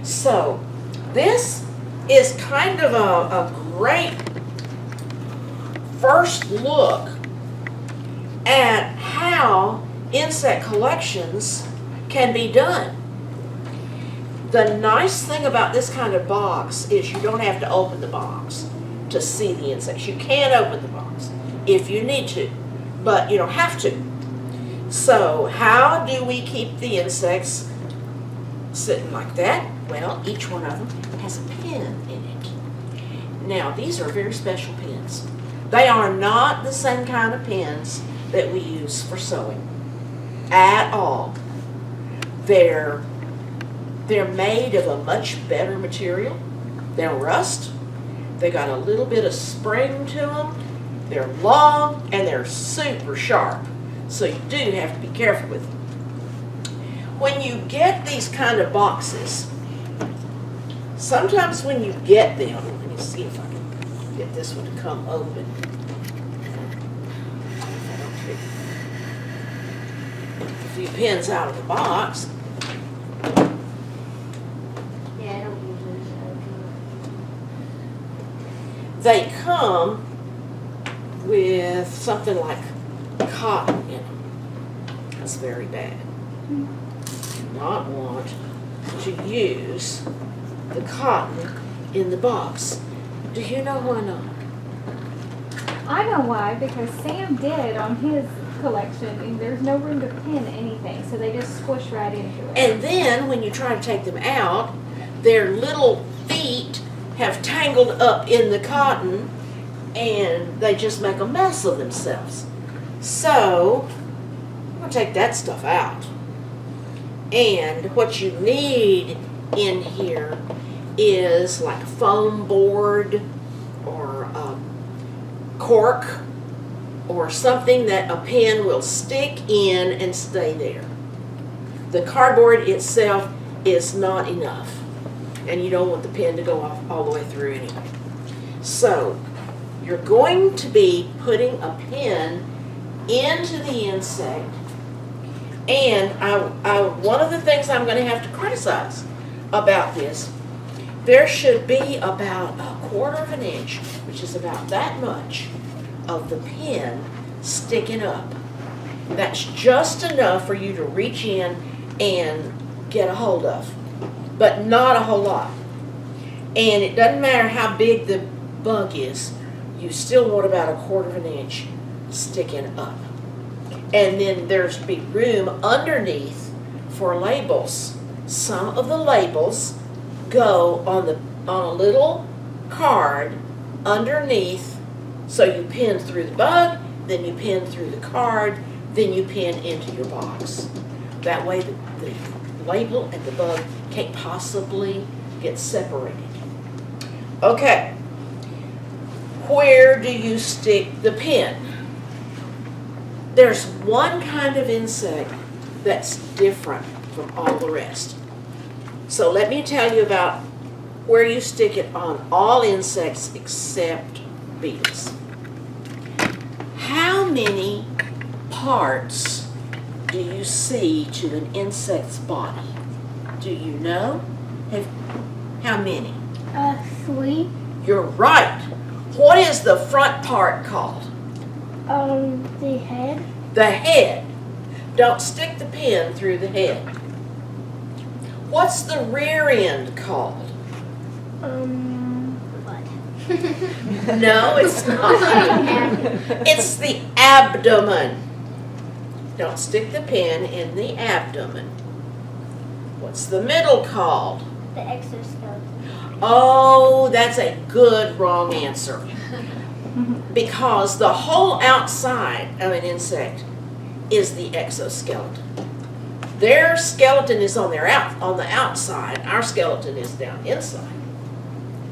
So this is kind of a great first look at how insect collections can be done. The nice thing about this kind of box is you don't have to open the box to see the insects. You can open the box if you need to, but you don't have to. So how do we keep the insects sitting like that? Well, each one of them has a pin in it. Now, these are very special pins. They are not the same kind of pins that we use for sewing at all. They're made of a much better material. They don't rust. They got a little bit of spring to them. They're long and they're super sharp. So you do have to be careful with them. When you get these kind of boxes, sometimes when you get them, let me see if I can get this one to come open. If I don't take a few pins out of the box. They come with something like cotton in them. That's very bad. You do not want to use the cotton in the box. Do you know why not? I know why, because Sam did on his collection, and there's no room to pin anything, so they just squish right into it. And then when you try to take them out, their little feet have tangled up in the cotton and they just make a mess of themselves. So I'm going to take that stuff out. And what you need in here is like foam board or cork or something that a pin will stick in and stay there. The cardboard itself is not enough. And you don't want the pin to go off all the way through anyway. So you're going to be putting a pin into the insect. And one of the things I'm going to have to criticize about this, there should be about 1/4 of an inch, which is about that much, of the pin sticking up. That's just enough for you to reach in and get a hold of, but not a whole lot. And it doesn't matter how big the bug is, you still want about 1/4 of an inch sticking up. And then there's be room underneath for labels. Some of the labels go on a little card underneath, so you pin through the bug, then you pin through the card, then you pin into your box. That way the label and the bug can't possibly get separated. Okay, where do you stick the pin? There's one kind of insect that's different from all the rest. So let me tell you about where you stick it on all insects except beetles. How many parts do you see to an insect's body? Do you know? How many? 3. You're right. What is the front part called? The head. The head. Don't stick the pin through the head. What's the rear end called? What? No, it's not. It's the abdomen. Don't stick the pin in the abdomen. What's the middle called? The exoskeleton. Oh, that's a good wrong answer. Because the whole outside of an insect is the exoskeleton. Their skeleton is on the outside. Our skeleton is down inside.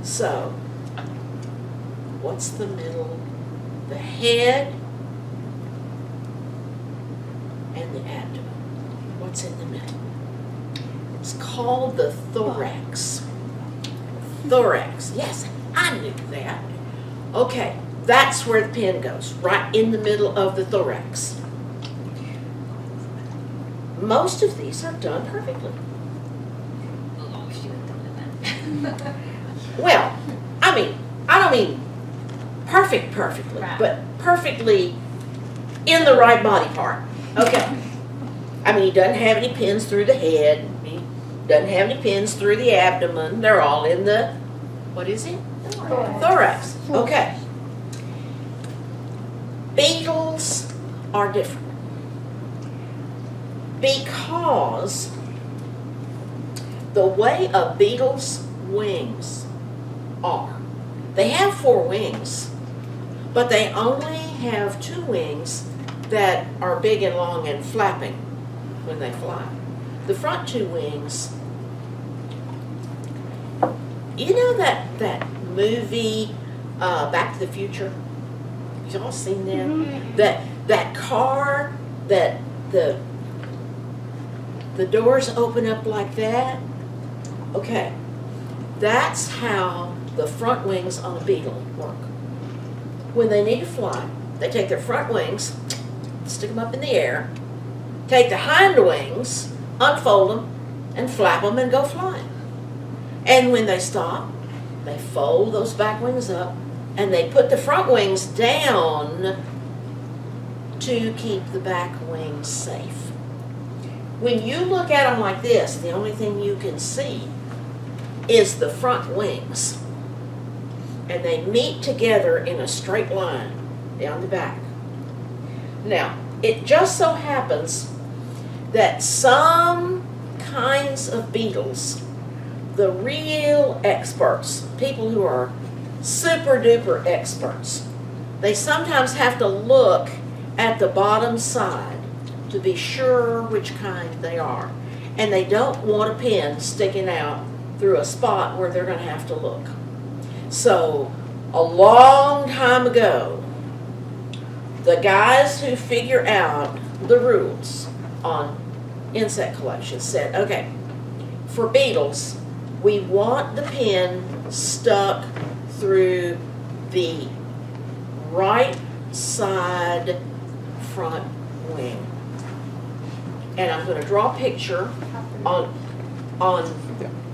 So, what's the middle? The head and the abdomen. What's in the middle? It's called the thorax. Thorax. Yes, I knew that. Okay, that's where the pin goes, right in the middle of the thorax. Most of these are done perfectly. Well, I don't mean perfectly, Right. but perfectly in the right body part. Okay. I mean, he doesn't have any pins through the head. He doesn't have any pins through the abdomen. They're all in the, what is it? Thorax. Okay. Beetles are different because the way a beetle's wings are, they have 4 wings, but they only have 2 wings that are big and long and flapping when they fly. The front 2 wings, you know that movie Back to the Future? Y'all seen that? Mm-hmm. That car that the doors open up like that? Okay. That's how the front wings on a beetle work. When they need to fly, they take their front wings, stick them up in the air, take the hind wings, unfold them, and flap them and go flying. And when they stop, they fold those back wings up, and they put the front wings down to keep the back wings safe. When you look at them like this, the only thing you can see is the front wings. And they meet together in a straight line down the back. Now, it just so happens that some kinds of beetles, the real experts, people who are super duper experts, they sometimes have to look at the bottom side to be sure which kind they are. And they don't want a pin sticking out through a spot where they're going to have to look. So, a long time ago, the guys who figure out the rules on insect collection said, okay, for beetles, we want the pin stuck through the right side front wing. And I'm going to draw a picture on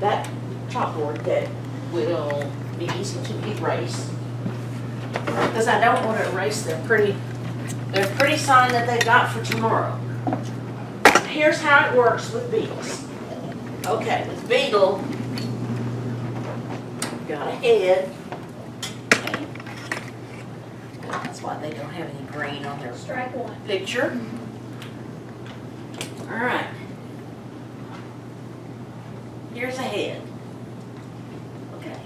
that chalkboard that will be easy to erase. Because I don't want to erase them. They're pretty sign that they got for tomorrow. Here's how it works with beetles. Okay, with beetle, got a head. Okay. That's why they don't have any green on their Strike 1. picture. All right. Here's a head. Okay.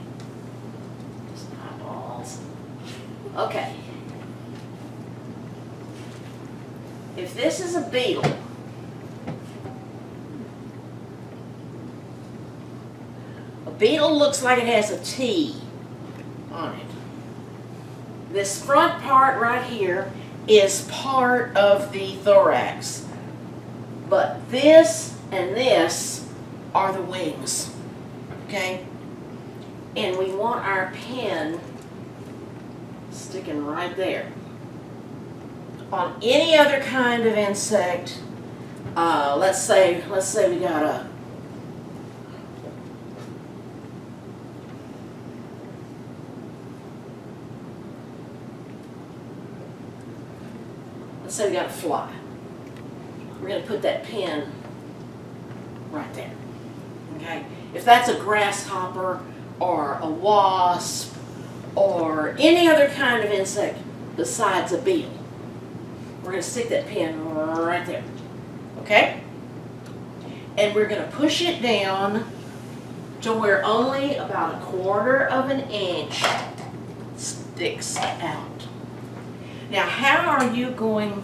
Just eyeballs. Okay. If this is a beetle, a beetle looks like it has a T on it. This front part right here is part of the thorax. But this and this are the wings, okay? And we want our pin sticking right there. On any other kind of insect, let's say we got a fly. We're going to put that pin right there, okay? If that's a grasshopper or a wasp or any other kind of insect besides a beetle, we're going to stick that pin right there, okay? And we're going to push it down to where only about 1/4 of an inch sticks out. Now, how are you going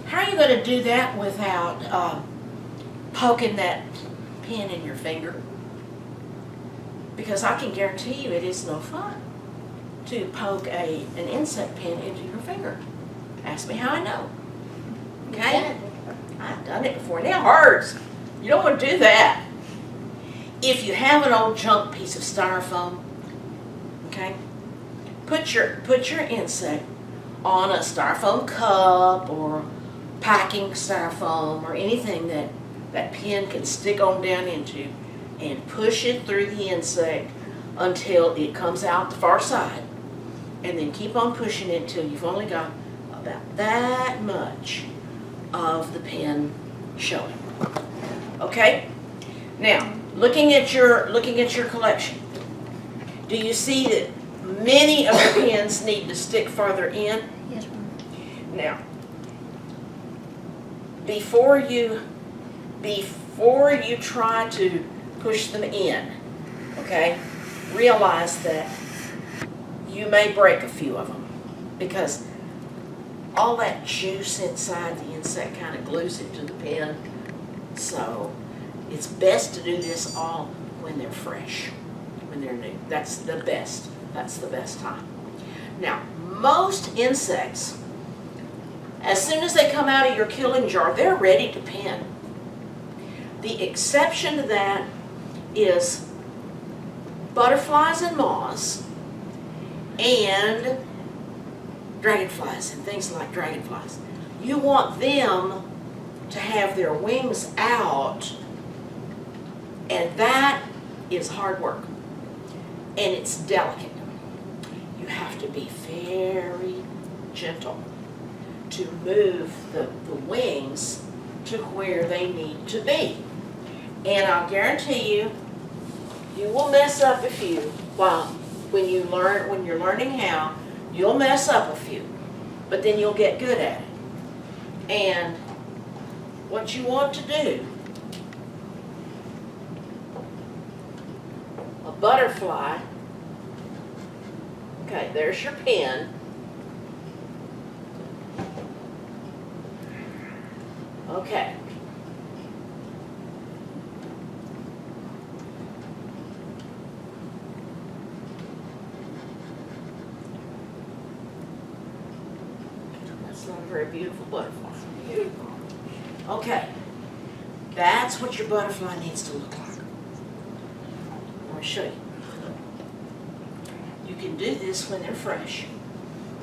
to do that without poking that pin in your finger? Because I can guarantee you it is no fun to poke an insect pin into your finger. Ask me how I know. Okay? I've done it before and it hurts. You don't want to do that. If you have an old junk piece of styrofoam, okay, put your insect on a styrofoam cup or packing styrofoam or anything that pin can stick on down into, and push it through the insect until it comes out the far side. And then keep on pushing it until you've only got about that much of the pin showing. Okay? Now, looking at your collection, do you see that many of the pins need to stick farther in? Yes, ma'am. Now, before you try to push them in, okay, realize that you may break a few of them because all that juice inside the insect kind of glues it to the pin. So it's best to do this all when they're fresh, when they're new. That's the best time. Now, most insects, as soon as they come out of your killing jar, they're ready to pin. The exception to that is butterflies and moths and dragonflies and things like dragonflies. You want them to have their wings out, and that is hard work, and it's delicate. You have to be very gentle to move the wings to where they need to be. And I'll guarantee you, you will mess up a few when you're learning how, you'll mess up a few, but then you'll get good at it. And what you want to do, a butterfly, okay, there's your pin. Okay. That's not a very beautiful butterfly. Okay. That's what your butterfly needs to look like. I want to show you. You can do this when they're fresh,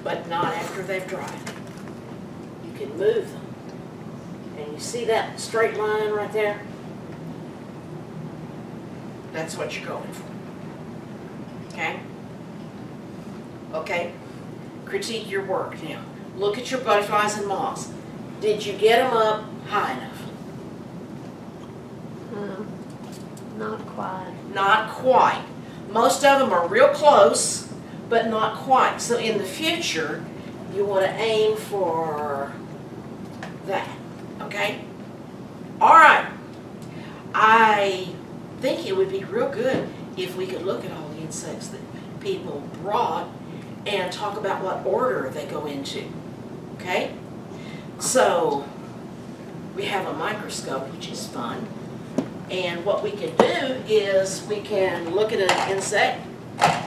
but not after they've dried. You can move them. And you see that straight line right there? That's what you're going for. Okay? Okay? Critique your work now. Look at your butterflies and moths. Did you get them up high enough? Not quite. Not quite. Most of them are real close, but not quite. So in the future, you want to aim for that. Okay? All right. I think it would be real good if we could look at all the insects that people brought and talk about what order they go into. Okay? So, we have a microscope, which is fun. And what we can do is we can look at an insect,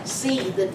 see the